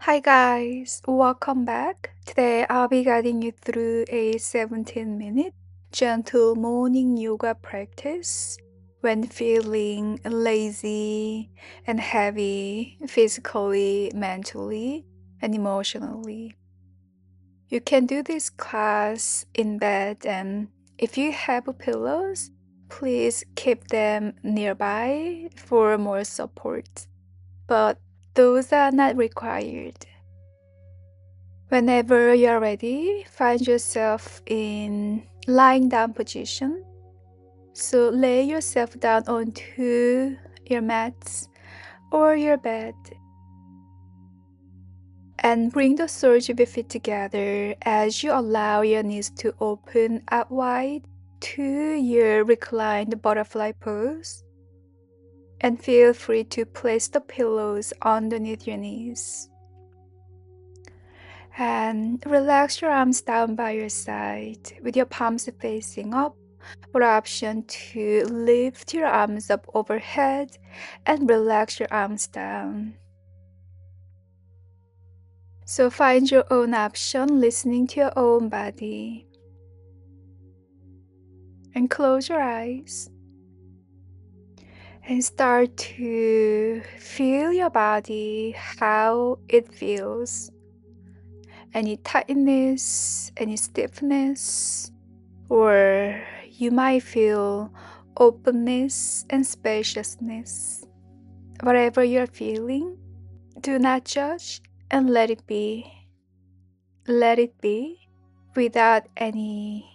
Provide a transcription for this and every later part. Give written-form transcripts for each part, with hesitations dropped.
Hi guys, welcome back. Today I'll be guiding you through a 17-minute gentle morning yoga practice when feeling lazy and heavy physically, mentally, and emotionally. You can do this class in bed, and if you have pillows, please keep them nearby for more support. But those are not required. Whenever you're ready, find yourself in lying down position. So lay yourself down onto your mats or your bed and bring the soles of your feet together as you allow your knees to open out wide to your reclined butterfly pose. And feel free to place the pillows underneath your knees. And relax your arms down by your side with your palms facing up, or option to lift your arms up overhead and relax your arms down. So find your own option, listening to your own body. And close your eyes. And start to feel your body, how it feels. Any tightness, any stiffness, or you might feel openness and spaciousness. Whatever you're feeling, do not judge and let it be. Let it be without any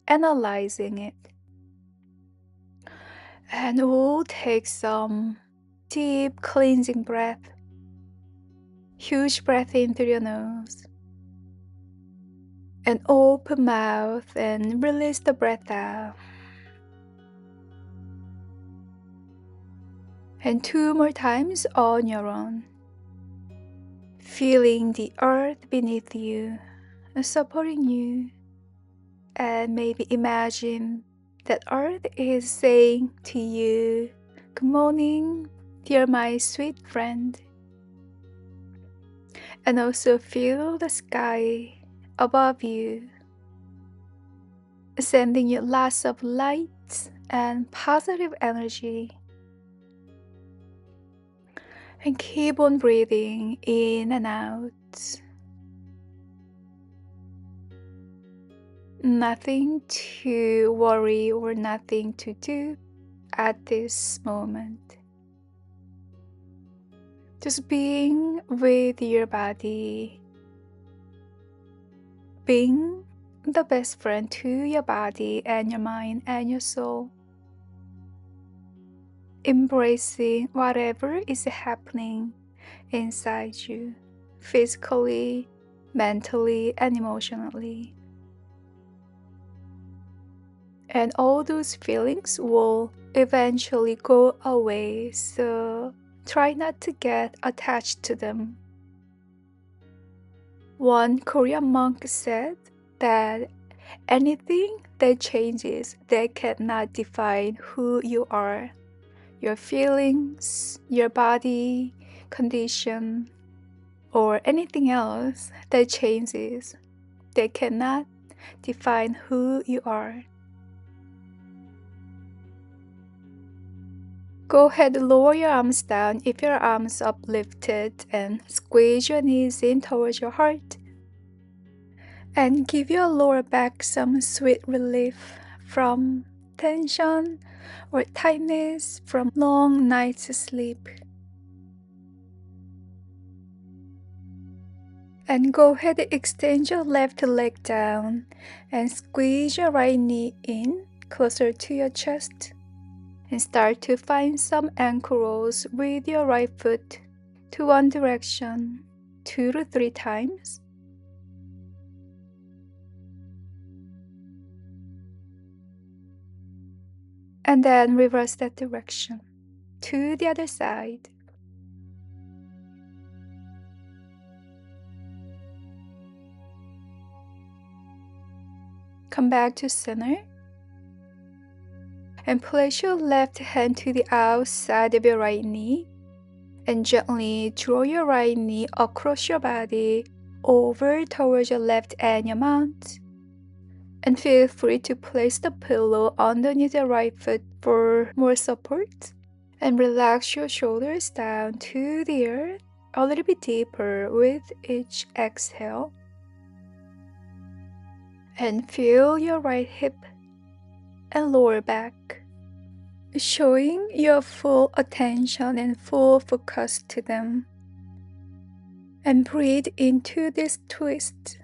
analyzing it. And we'll take some deep cleansing breath. Huge breath in through your nose. And open mouth and release the breath out. And 2 more times on your own. Feeling the earth beneath you, supporting you. And maybe imagine that earth is saying to you, "Good morning, dear my sweet friend." And also feel the sky above you, sending you lots of light and positive energy. And keep on breathing in and out. Nothing to worry or nothing to do at this moment. Just being with your body, being the best friend to your body and your mind and your soul. Embracing whatever is happening inside you, physically, mentally, and emotionally. And all those feelings will eventually go away, so try not to get attached to them. One Korean monk said that anything that changes, that cannot define who you are. Your feelings, your body, condition, or anything else that changes, they cannot define who you are. Go ahead, lower your arms down if your arms uplifted and squeeze your knees in towards your heart. And give your lower back some sweet relief from tension or tightness from long nights sleep. And go ahead and extend your left leg down and squeeze your right knee in closer to your chest. And start to find some ankle rolls with your right foot to one direction 2 to 3 times. And then reverse that direction to the other side. Come back to center. And place your left hand to the outside of your right knee And gently draw your right knee across your body over towards your left and your mount. And feel free to place the pillow underneath your right foot for more support. And relax your shoulders down to the earth a little bit deeper with each exhale. And feel your right hip and lower back, showing your full attention and full focus to them. And breathe into this twist,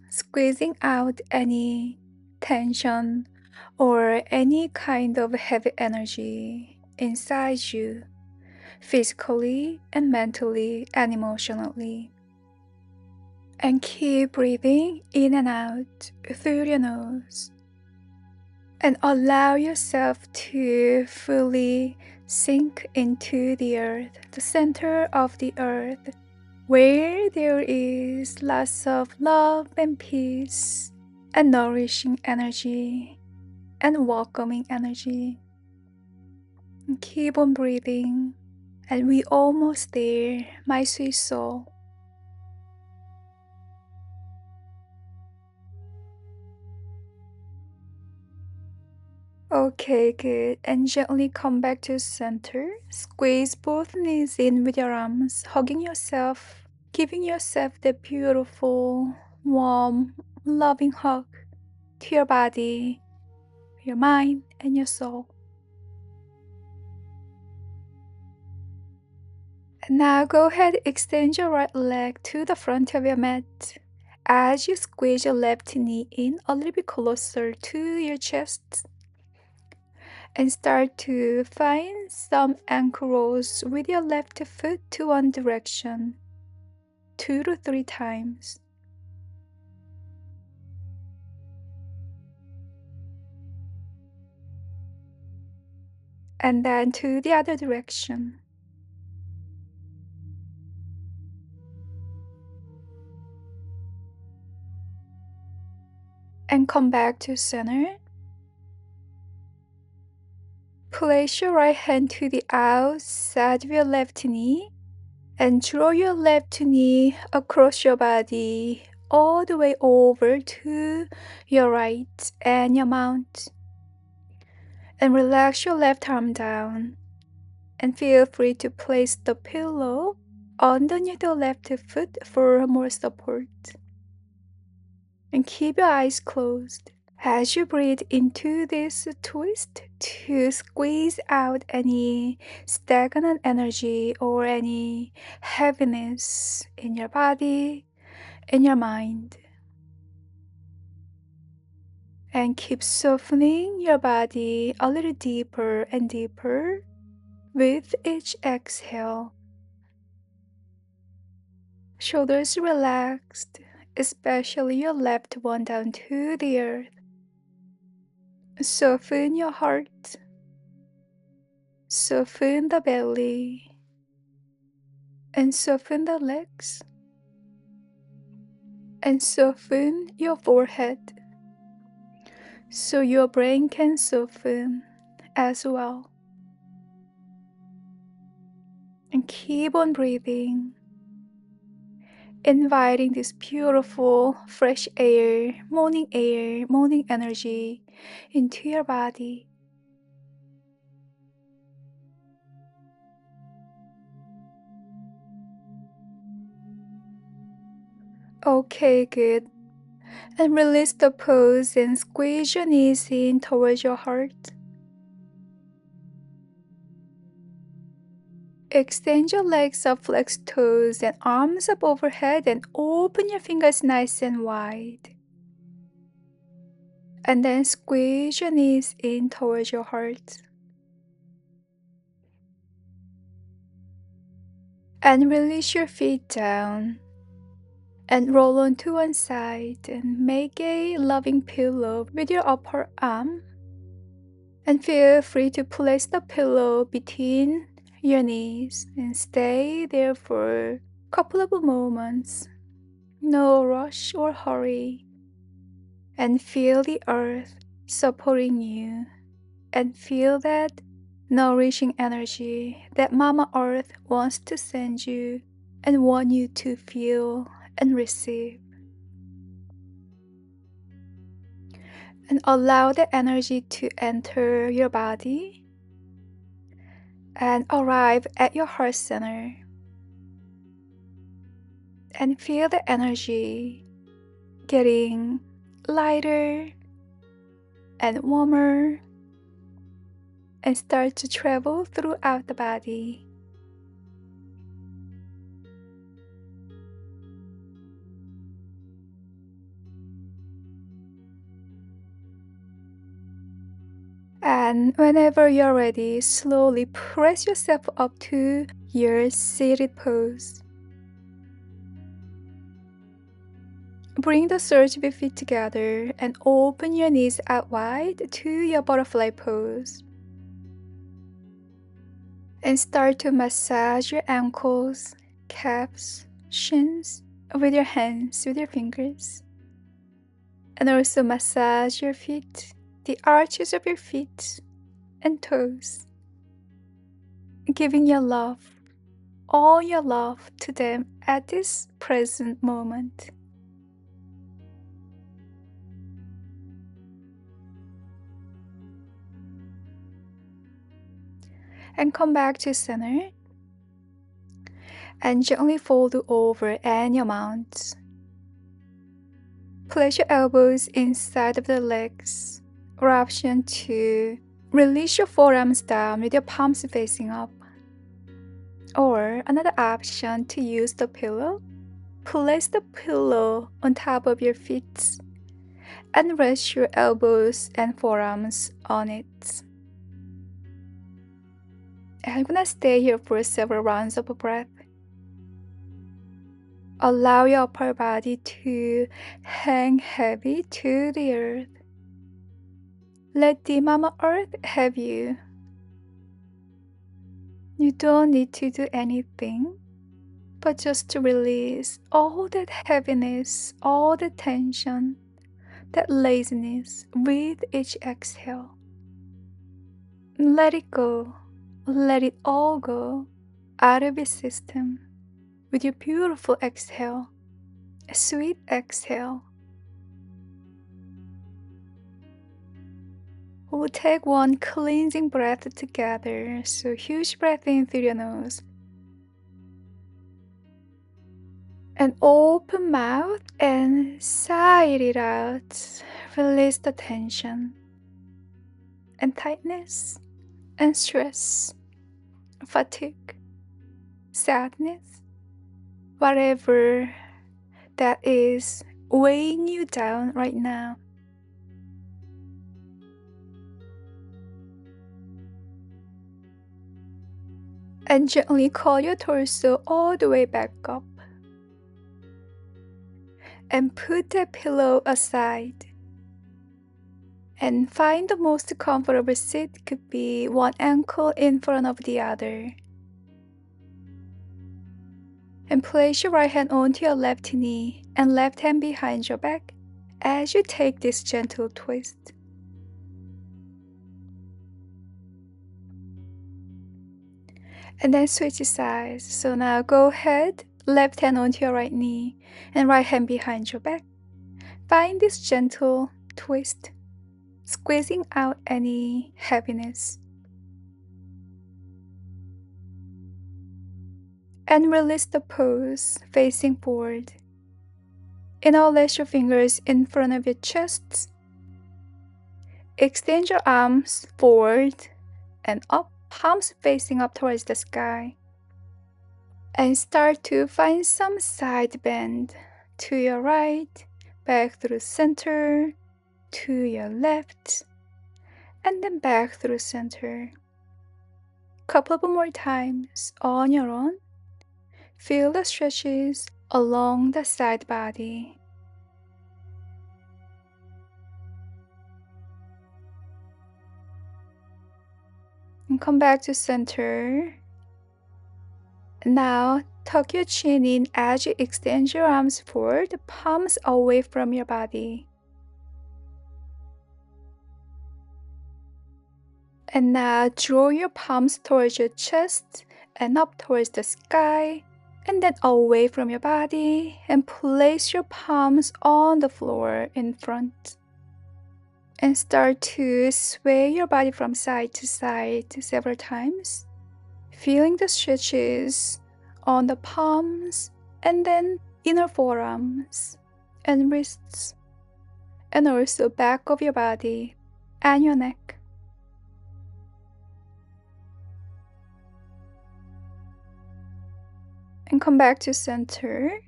squeezing out any tension or any kind of heavy energy inside you, physically and mentally and emotionally. And keep breathing in and out through your nose. And allow yourself to fully sink into the earth, the center of the earth, where there is lots of love and peace and nourishing energy and welcoming energy. And keep on breathing. And we almost there, my sweet soul. Okay, good. And gently come back to center. Squeeze both knees in with your arms, hugging yourself, giving yourself the beautiful, warm, loving hug to your body, your mind, and your soul. And now go ahead, extend your right leg to the front of your mat. As you squeeze your left knee in a little bit closer to your chest. And start to find some anchors with your left foot to one direction, 2 to 3 times. And then to the other direction. And come back to center. Place your right hand to the outside of your left knee and draw your left knee across your body all the way over to your right and your mount. And relax your left arm down. And feel free to place the pillow underneath the left foot for more support. And keep your eyes closed as you breathe into this twist to squeeze out any stagnant energy or any heaviness in your body, in your mind. And keep softening your body a little deeper and deeper with each exhale. Shoulders relaxed, especially your left one down to the earth. Soften your heart. Soften the belly. And soften the legs. And soften your forehead. So your brain can soften as well. And keep on breathing. Inviting this beautiful fresh air, morning energy into your body. Okay, good. And release the pose and squeeze your knees in towards your heart. Extend your legs up, flex toes and arms up overhead and open your fingers nice and wide. And then squeeze your knees in towards your heart. And release your feet down. And roll onto one side and make a loving pillow with your upper arm. And feel free to place the pillow between your knees and stay there for a couple of moments. No rush or hurry. And feel the earth supporting you. And feel that nourishing energy that Mama Earth wants to send you and want you to feel and receive. And allow the energy to enter your body and arrive at your heart center. And feel the energy getting lighter and warmer and start to travel throughout the body. And whenever you're ready, slowly press yourself up to your seated pose. Bring the soles of your feet together and open your knees out wide to your butterfly pose. And start to massage your ankles, calves, shins with your hands, with your fingers. And also massage your feet, the arches of your feet and toes, giving your love, all your love to them at this present moment. And come back to center and gently fold over and your mount. Place your elbows inside of the legs, or option 2, release your forearms down with your palms facing up. Or another option, to use the pillow. Place the pillow on top of your feet and rest your elbows and forearms on it. I'm gonna stay here for several rounds of breath. Allow your upper body to hang heavy to the earth. Let the Mama Earth have you. You don't need to do anything, but just to release all that heaviness, all the tension, that laziness with each exhale. Let it go. Let it all go out of your system with your beautiful exhale, a sweet exhale. We'll take one cleansing breath together. So huge breath in through your nose. And open mouth and sigh it out. Release the tension and tightness and stress, fatigue, sadness, whatever that is weighing you down right now. And gently call your torso all the way back up. And put the pillow aside. And find the most comfortable seat. Could be one ankle in front of the other. And place your right hand onto your left knee and left hand behind your back as you take this gentle twist. And then switch sides. So now go ahead, left hand onto your right knee and right hand behind your back. Find this gentle twist, squeezing out any heaviness. And release the pose, facing forward. And now place your fingers in front of your chest. Extend your arms forward and up, palms facing up towards the sky. And start to find some side bend to your right, back through center, to your left, and then back through center. Couple of more times on your own. Feel the stretches along the side body. And come back to center. Now tuck your chin in as you extend your arms forward, palms away from your body. And now draw your palms towards your chest and up towards the sky, and then away from your body, and place your palms on the floor in front. And start to sway your body from side to side several times, feeling the stretches on the palms and then inner forearms and wrists, and also back of your body and your neck. And come back to center.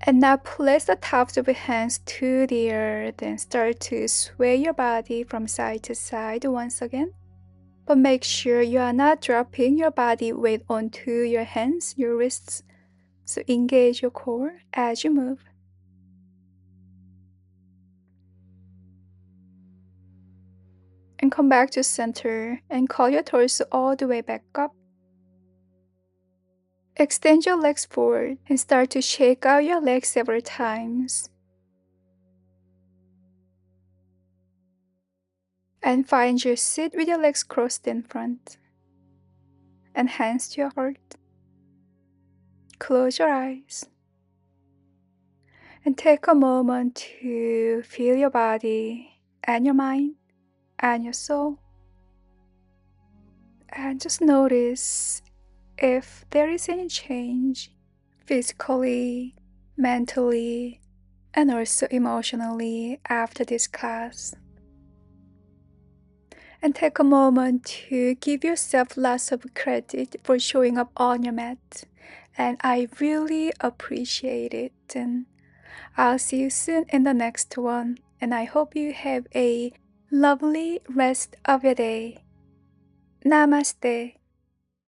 And now place the tops of your hands to the earth and start to sway your body from side to side once again. But make sure you are not dropping your body weight onto your hands, your wrists. So engage your core as you move. And come back to center and call your torso all the way back up. Extend your legs forward and start to shake out your legs several times. And find your seat with your legs crossed in front and hands to your heart. Close your eyes and take a moment to feel your body and your mind and your soul. And just notice if there is any change physically, mentally, and also emotionally after this class. And take a moment to give yourself lots of credit for showing up on your mat. And I really appreciate it. And I'll see you soon in the next one. And I hope you have a lovely rest of your day. Namaste.